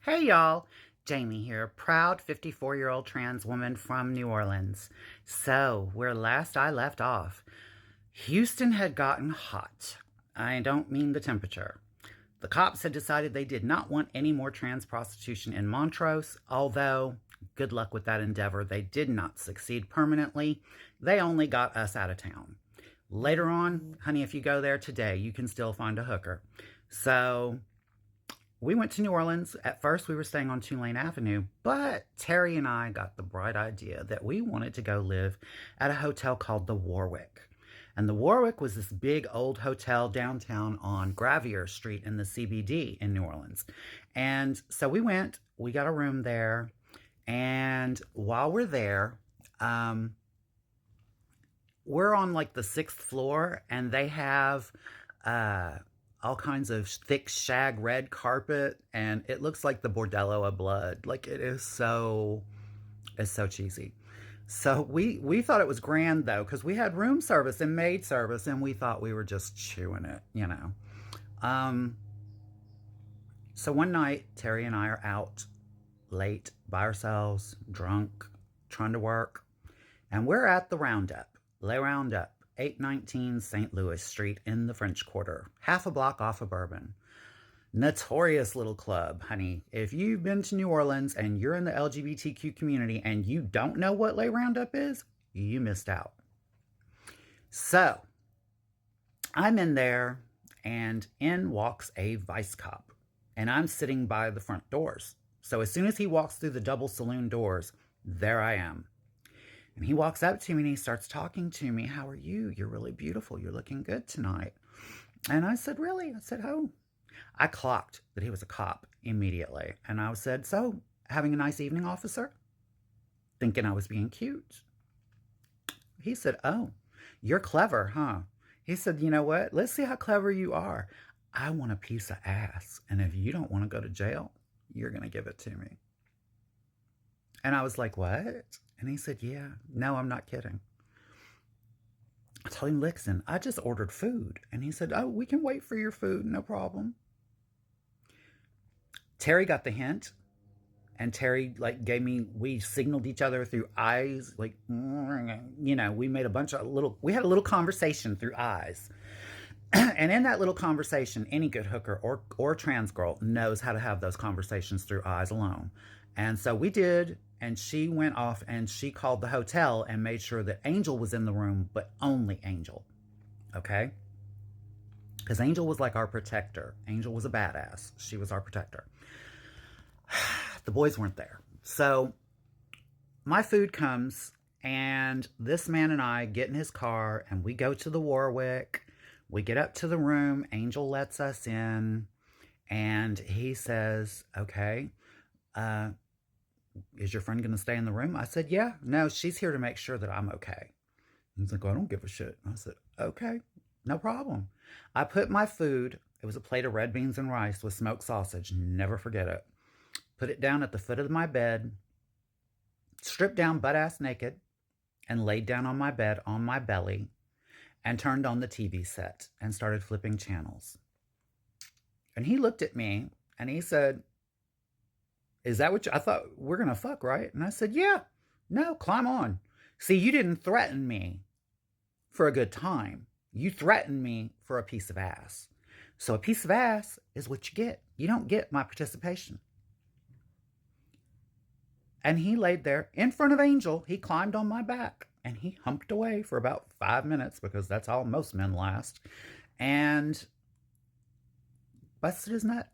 Hey y'all, Jamie here, proud 54-year-old trans woman from New Orleans. So, where last I left off, Houston had gotten hot. I don't mean the temperature. The cops had decided they did not want any more trans prostitution in Montrose, although, good luck with that endeavor, they did not succeed permanently. They only got us out of town. Later on, honey, if you go there today, you can still find a hooker. So, we went to New Orleans. At first, we were staying on Tulane Avenue, but Terry and I got the bright idea that we wanted to go live at a hotel called the Warwick. And the Warwick was this big old hotel downtown on Gravier Street in the CBD in New Orleans. And so we got a room there. And while we're there, we're on like the sixth floor, and they have all kinds of thick shag red carpet, and it looks like the bordello of blood. Like it's so cheesy. So we thought it was grand though, because we had room service and maid service, and we thought we were just chewing it. Um, so one night, Terry and I are out late by ourselves, drunk, trying to work, and we're at the Roundup, Le Roundup, 819 St. Louis Street in the French Quarter, half a block off of Bourbon. Notorious little club, honey. If you've been to New Orleans and you're in the LGBTQ community and you don't know what Le Roundup is, you missed out. So, I'm in there, and in walks a vice cop, and I'm sitting by the front doors. So as soon as he walks through the double saloon doors, there I am. And he walks up to me and he starts talking to me. How are you? You're really beautiful. You're looking good tonight. And I said, really? I said, oh. I clocked that he was a cop immediately. And I said, so, having a nice evening, officer? Thinking I was being cute. He said, oh, you're clever, huh? He said, you know what? Let's see how clever you are. I want a piece of ass. And if you don't want to go to jail, you're going to give it to me. And I was like, what? And he said, yeah, no, I'm not kidding. I told him, listen, I just ordered food. And he said, oh, we can wait for your food, no problem. Terry got the hint. And Terry, like, we signaled each other through eyes. Like, we made we had a little conversation through eyes. And in that little conversation, any good hooker or trans girl knows how to have those conversations through eyes alone. And so we did, and she went off and she called the hotel and made sure that Angel was in the room, but only Angel. Okay? Because Angel was like our protector. Angel was a badass. She was our protector. The boys weren't there. So my food comes, and this man and I get in his car, and we go to the Warwick. We get up to the room. Angel lets us in, and he says, okay, is your friend going to stay in the room? I said, yeah. No, she's here to make sure that I'm okay. He's like, I don't give a shit. I said, okay, no problem. I put my food, it was a plate of red beans and rice with smoked sausage, never forget it. Put it down at the foot of my bed, stripped down butt-ass naked, and laid down on my bed on my belly, and turned on the TV set and started flipping channels. And he looked at me, and he said, is that what I thought we're going to fuck, right? And I said, yeah, no, climb on. See, you didn't threaten me for a good time. You threatened me for a piece of ass. So a piece of ass is what you get. You don't get my participation. And he laid there in front of Angel. He climbed on my back and he humped away for about 5 minutes, because that's all most men last, and busted his nut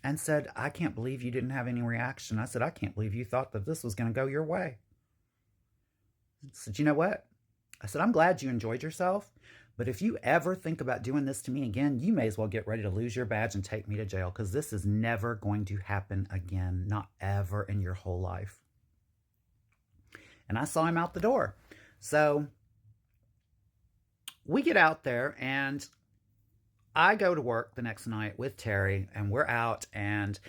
and said, I can't believe you didn't have any reaction. I said, I can't believe you thought that this was going to go your way. I said, you know what? I said, I'm glad you enjoyed yourself, but if you ever think about doing this to me again, you may as well get ready to lose your badge and take me to jail, because this is never going to happen again. Not ever in your whole life. And I saw him out the door. So we get out there, and I go to work the next night with Terry, and we're out, and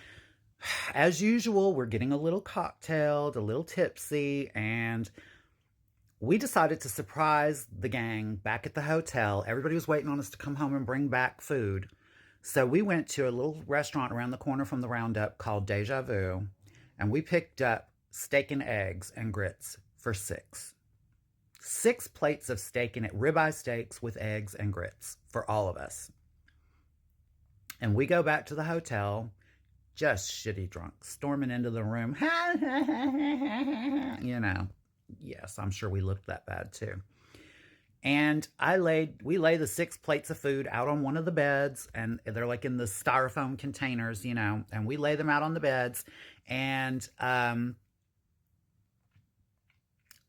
as usual, we're getting a little cocktailed, a little tipsy, and we decided to surprise the gang back at the hotel. Everybody was waiting on us to come home and bring back food. So we went to a little restaurant around the corner from the Roundup called Deja Vu, and we picked up steak and eggs and grits for six. 6 plates of steak and ribeye steaks with eggs and grits for all of us. And we go back to the hotel, just shitty drunk, storming into the room. You know, yes, I'm sure we looked that bad too. And we lay the 6 plates of food out on one of the beds, and they're like in the styrofoam containers, you know, and we lay them out on the beds. And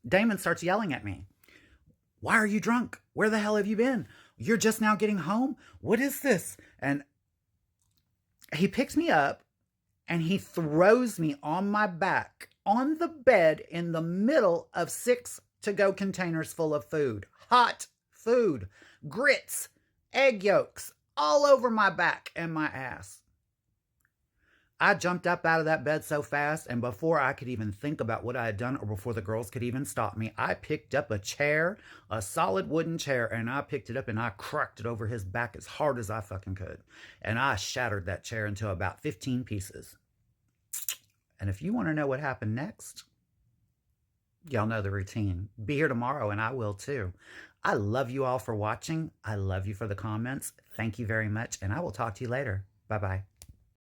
Damon starts yelling at me. Why are you drunk? Where the hell have you been? You're just now getting home? What is this? And he picks me up and he throws me on my back on the bed in the middle of 6 to-go containers full of food. Hot food, grits, egg yolks, all over my back and my ass. I jumped up out of that bed so fast, and before I could even think about what I had done or before the girls could even stop me, I picked up a chair, a solid wooden chair, and I picked it up and I cracked it over his back as hard as I fucking could. And I shattered that chair into about 15 pieces. And if you want to know what happened next, y'all know the routine. Be here tomorrow and I will too. I love you all for watching. I love you for the comments. Thank you very much, and I will talk to you later. Bye-bye.